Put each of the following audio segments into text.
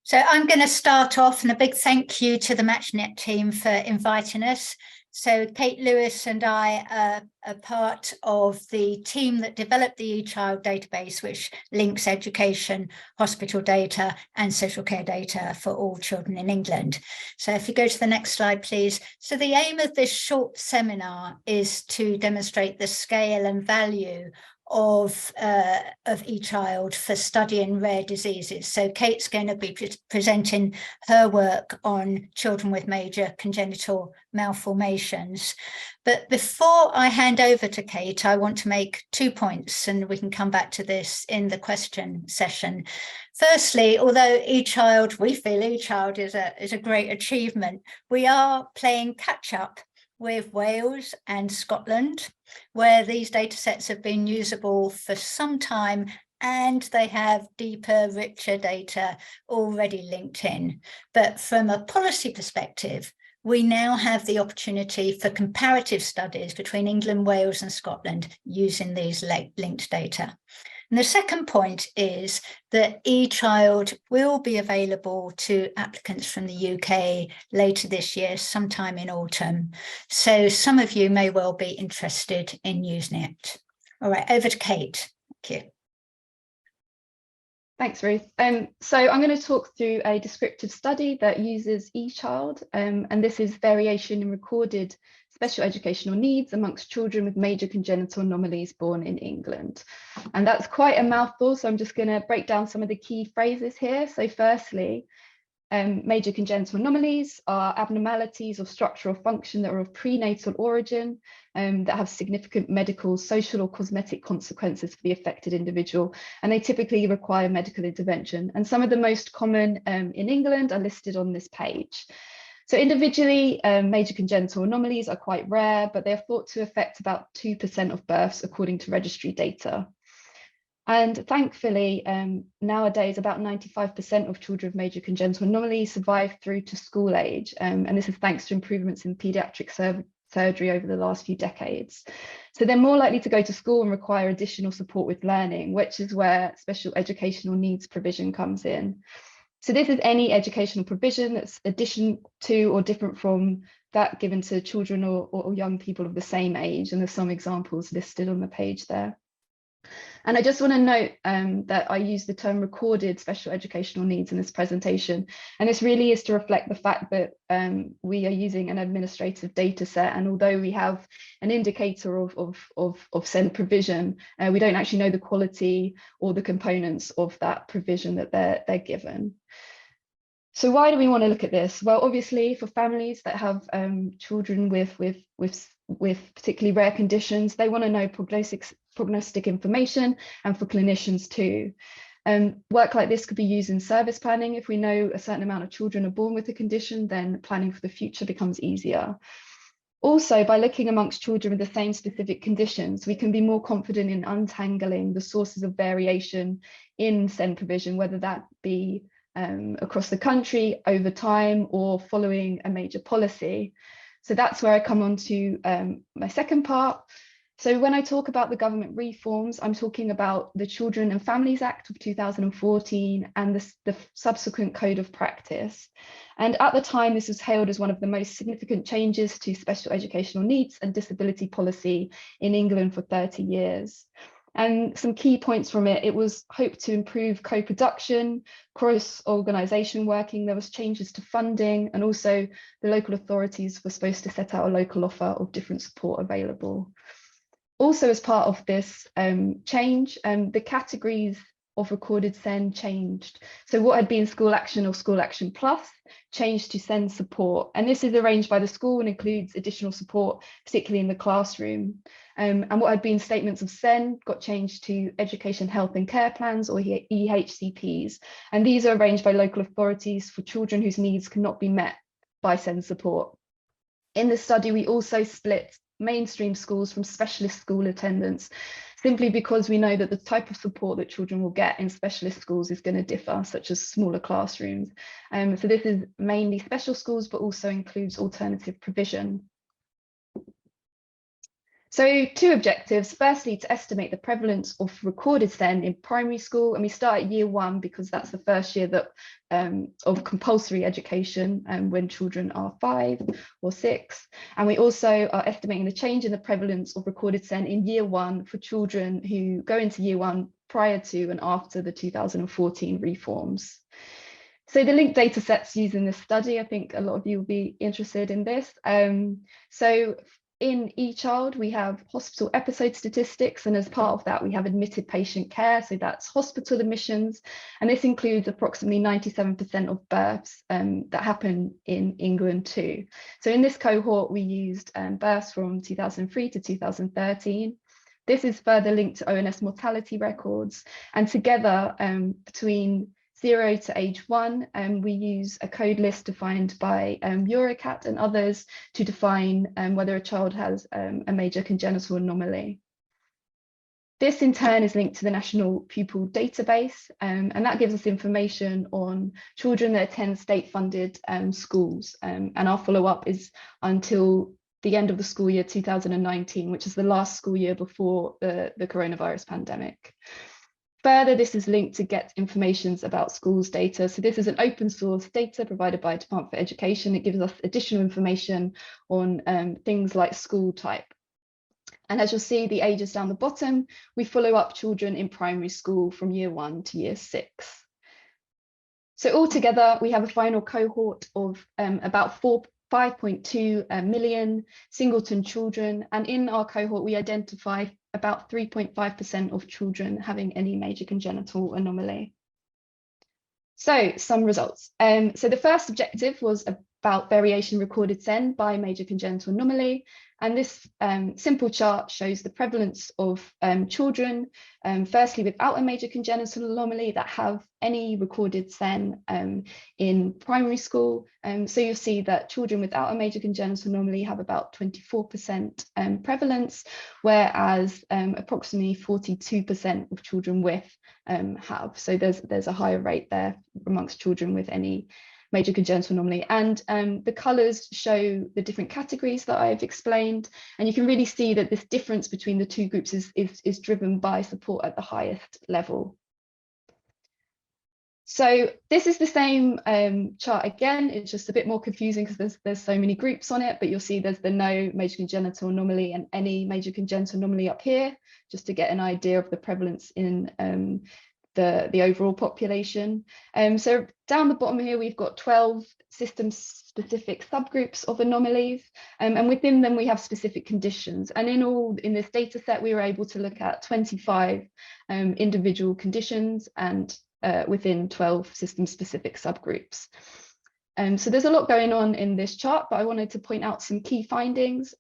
So I'm going to start off, and a big thank you to the MatCHNet team for inviting us. So Kate Lewis and I are part of the team that developed the ECHILD database, which links education, hospital data and social care data for all children in England. So if you go to the next slide, please. So the aim of this short seminar is to demonstrate the scale and value of ECHILD for studying rare diseases. So Kate's going to be presenting her work on children with major congenital malformations. But before I hand over to Kate, I want to make 2 points, and we can come back to this in the question session. Firstly, although ECHILD, we feel ECHILD is a great achievement, we are playing catch up with Wales and Scotland, where these data sets have been usable for some time and they have deeper, richer data already linked in. But from a policy perspective, we now have the opportunity for comparative studies between England, Wales and Scotland using these linked data. And the second point is that ECHILD will be available to applicants from the UK later this year, sometime in autumn. So some of you may well be interested in using it. All right, over to Kate. Thank you. Thanks, Ruth. So I'm going to talk through a descriptive study that uses ECHILD, and this is variation in recorded special educational needs amongst children with major congenital anomalies born in England. And that's quite a mouthful, so I'm just going to break down some of the key phrases here. So firstly, major congenital anomalies are abnormalities of structure or function that are of prenatal origin, that have significant medical, social or cosmetic consequences for the affected individual, and they typically require medical intervention. And some of the most common in England are listed on this page. So individually, major congenital anomalies are quite rare, but they're thought to affect about 2% of births according to registry data. And thankfully, nowadays, about 95% of children with major congenital anomalies survive through to school age. And this is thanks to improvements in paediatric surgery over the last few decades. So they're more likely to go to school and require additional support with learning, which is where special educational needs provision comes in. So this is any educational provision that's addition to or different from that given to children or young people of the same age. And there's some examples listed on the page there. And I just want to note that I use the term recorded special educational needs in this presentation. And this really is to reflect the fact that we are using an administrative data set. And although we have an indicator of SEN provision, we don't actually know the quality or the components of that provision that they're given. So why do we want to look at this? Well, obviously for families that have children with particularly rare conditions, they want to know prognostic information, and for clinicians too. Work like this could be used in service planning. If we know a certain amount of children are born with a condition, then planning for the future becomes easier. Also, by looking amongst children with the same specific conditions, we can be more confident in untangling the sources of variation in SEN provision, whether that be across the country over time or following a major policy. So that's where I come on to my second part. So when I talk about the government reforms, I'm talking about the Children and Families Act of 2014 and the subsequent Code of Practice. And at the time, this was hailed as one of the most significant changes to special educational needs and disability policy in England for 30 years. And some key points from it, it was hoped to improve co-production, cross-organisation working, there was changes to funding, and also the local authorities were supposed to set out a local offer of different support available. Also, as part of this change, the categories of recorded SEN changed. So what had been School Action or School Action Plus changed to SEN support. And this is arranged by the school and includes additional support, particularly in the classroom. And what had been statements of SEN got changed to Education, Health and Care Plans, or EHCPs. And these are arranged by local authorities for children whose needs cannot be met by SEN support. In the study, we also split mainstream schools from specialist school attendance, simply because we know that the type of support that children will get in specialist schools is going to differ, such as smaller classrooms. So this is mainly special schools, but also includes alternative provision. So 2 objectives, firstly, to estimate the prevalence of recorded SEN in primary school. And we start at year 1 because that's the first year that of compulsory education when children are 5 or 6. And we also are estimating the change in the prevalence of recorded SEN in year 1 for children who go into year 1 prior to and after the 2014 reforms. So the linked data sets used in this study, I think a lot of you will be interested in this. So in ECHILD, we have hospital episode statistics, and as part of that, we have admitted patient care. So that's hospital admissions, and this includes approximately 97% of births that happen in England too. So in this cohort, we used births from 2003 to 2013. This is further linked to ONS mortality records, and together between 0 to age 1, we use a code list defined by Eurocat and others to define whether a child has a major congenital anomaly. This in turn is linked to the National Pupil Database, and that gives us information on children that attend state-funded schools. And our follow-up is until the end of the school year 2019, which is the last school year before the coronavirus pandemic. Further, this is linked to get information about schools data. So this is an open source data provided by Department for Education. It gives us additional information on things like school type. And as you'll see, the ages down the bottom, we follow up children in primary school from year 1 to year 6. So altogether, we have a final cohort of about 5.2 million singleton children. And in our cohort, we identify about 3.5% of children having any major congenital anomaly. So some results. So the first objective was about variation recorded SEN by major congenital anomaly. And this simple chart shows the prevalence of children, firstly without a major congenital anomaly that have any recorded SEN in primary school. So you'll see that children without a major congenital anomaly have about 24% prevalence, whereas approximately 42% of children with have. So there's a higher rate there amongst children with any major congenital anomaly. And the colours show the different categories that I've explained. And you can really see that this difference between the 2 groups is driven by support at the highest level. So this is the same chart again. It's just a bit more confusing because there's so many groups on it, but you'll see there's the no major congenital anomaly and any major congenital anomaly up here, just to get an idea of the prevalence in the overall population. So down the bottom here, we've got 12 system-specific subgroups of anomalies, and within them we have specific conditions. And in this data set, we were able to look at 25 individual conditions and within 12 system-specific subgroups. So there's a lot going on in this chart, but I wanted to point out some key findings.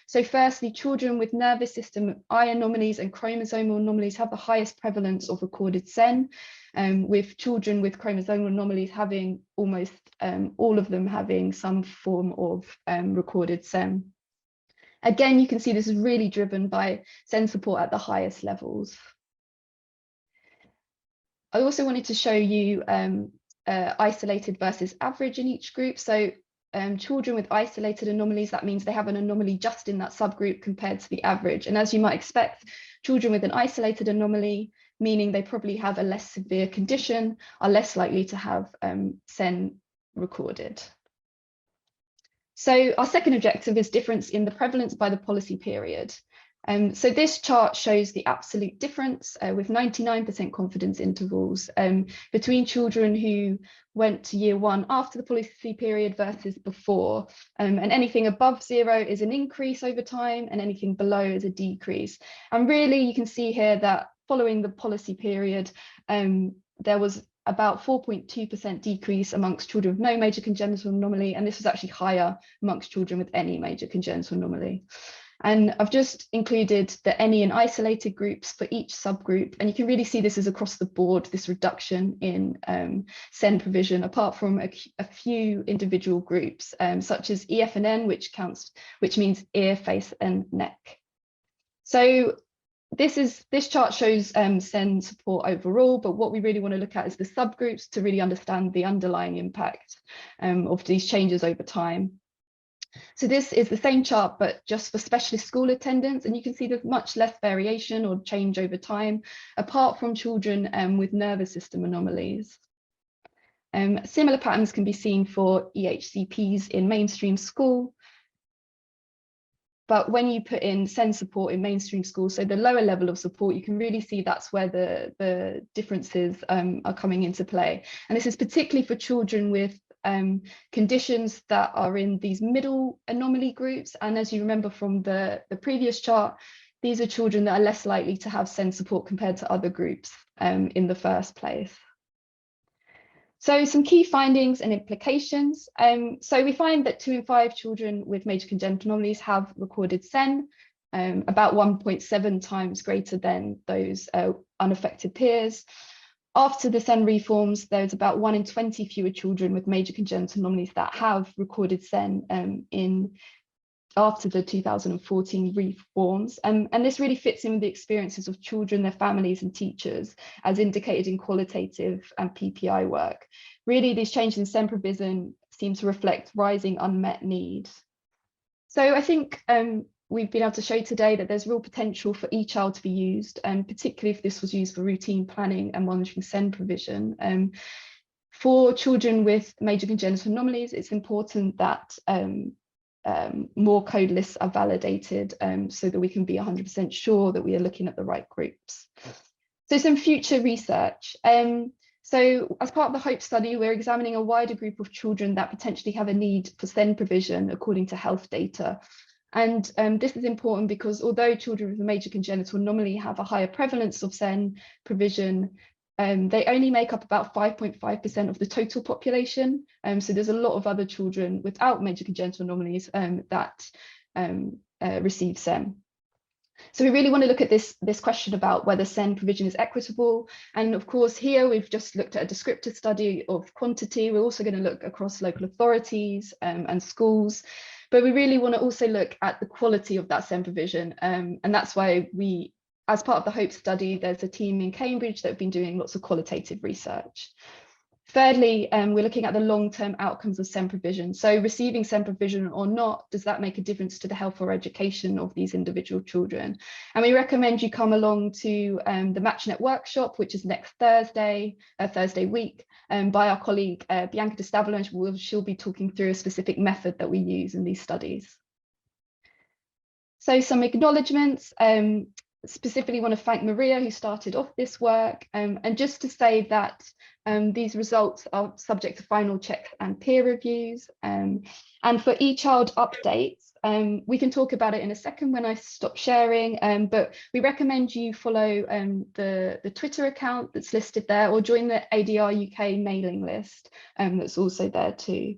So firstly, children with nervous system eye anomalies and chromosomal anomalies have the highest prevalence of recorded SEN, with children with chromosomal anomalies having almost all of them having some form of recorded SEN. Again, you can see this is really driven by SEN support at the highest levels. I also wanted to show you isolated versus average in each group. So children with isolated anomalies, that means they have an anomaly just in that subgroup compared to the average. And as you might expect, children with an isolated anomaly, meaning they probably have a less severe condition, are less likely to have SEN recorded. So our second objective is difference in the prevalence by the policy period. So this chart shows the absolute difference with 99% confidence intervals between children who went to year 1 after the policy period versus before. And anything above 0 is an increase over time, and anything below is a decrease. And really, you can see here that following the policy period, there was about 4.2% decrease amongst children with no major congenital anomaly, and this was actually higher amongst children with any major congenital anomaly. And I've just included the any and isolated groups for each subgroup, and you can really see this is across the board, this reduction in SEN provision, apart from a few individual groups, such as EF&N, which means ear, face, and neck. So this chart shows SEN support overall, but what we really want to look at is the subgroups to really understand the underlying impact of these changes over time. So this is the same chart, but just for specialist school attendance. And you can see there's much less variation or change over time, apart from children with nervous system anomalies. Similar patterns can be seen for EHCPs in mainstream school. But when you put in SEN support in mainstream school, so the lower level of support, you can really see that's where the differences are coming into play. And this is particularly for children with conditions that are in these middle anomaly groups. And as you remember from the previous chart, these are children that are less likely to have SEN support compared to other groups in the first place. So some key findings and implications. So we find that 2 in 5 children with major congenital anomalies have recorded SEN, about 1.7 times greater than those unaffected peers. After the SEN reforms, there's about 1 in 20 fewer children with major congenital anomalies that have recorded SEN after the 2014 reforms. And this really fits in with the experiences of children, their families and teachers, as indicated in qualitative and PPI work. Really, these changes in SEN provision seem to reflect rising unmet need. So I think we've been able to show today that there's real potential for ECHILD to be used, and particularly if this was used for routine planning and monitoring SEN provision. For children with major congenital anomalies, it's important that more code lists are validated so that we can be 100% sure that we are looking at the right groups. So some future research. So as part of the HOPE study, we're examining a wider group of children that potentially have a need for SEN provision according to health data. And this is important because although children with a major congenital anomaly have a higher prevalence of SEN provision, they only make up about 5.5% of the total population. So there's a lot of other children without major congenital anomalies that receive SEN. So we really want to look at this question about whether SEN provision is equitable. And of course, here we've just looked at a descriptive study of quantity. We're also going to look across local authorities and schools. But we really want to also look at the quality of that SEN provision. And that's why as part of the HOPE study, there's a team in Cambridge that have been doing lots of qualitative research. Thirdly, we're looking at the long-term outcomes of SEN provision. So receiving SEN provision or not, does that make a difference to the health or education of these individual children? And we recommend you come along to the MatCHNet workshop, which is next Thursday week, by our colleague Bianca de Stavolo. She'll be talking through a specific method that we use in these studies. So some acknowledgements. Specifically want to thank Maria, who started off this work, and just to say that these results are subject to final checks and peer reviews. And for ECHILD updates, we can talk about it in a second when I stop sharing, but we recommend you follow the Twitter account that's listed there, or join the ADR UK mailing list that's also there too.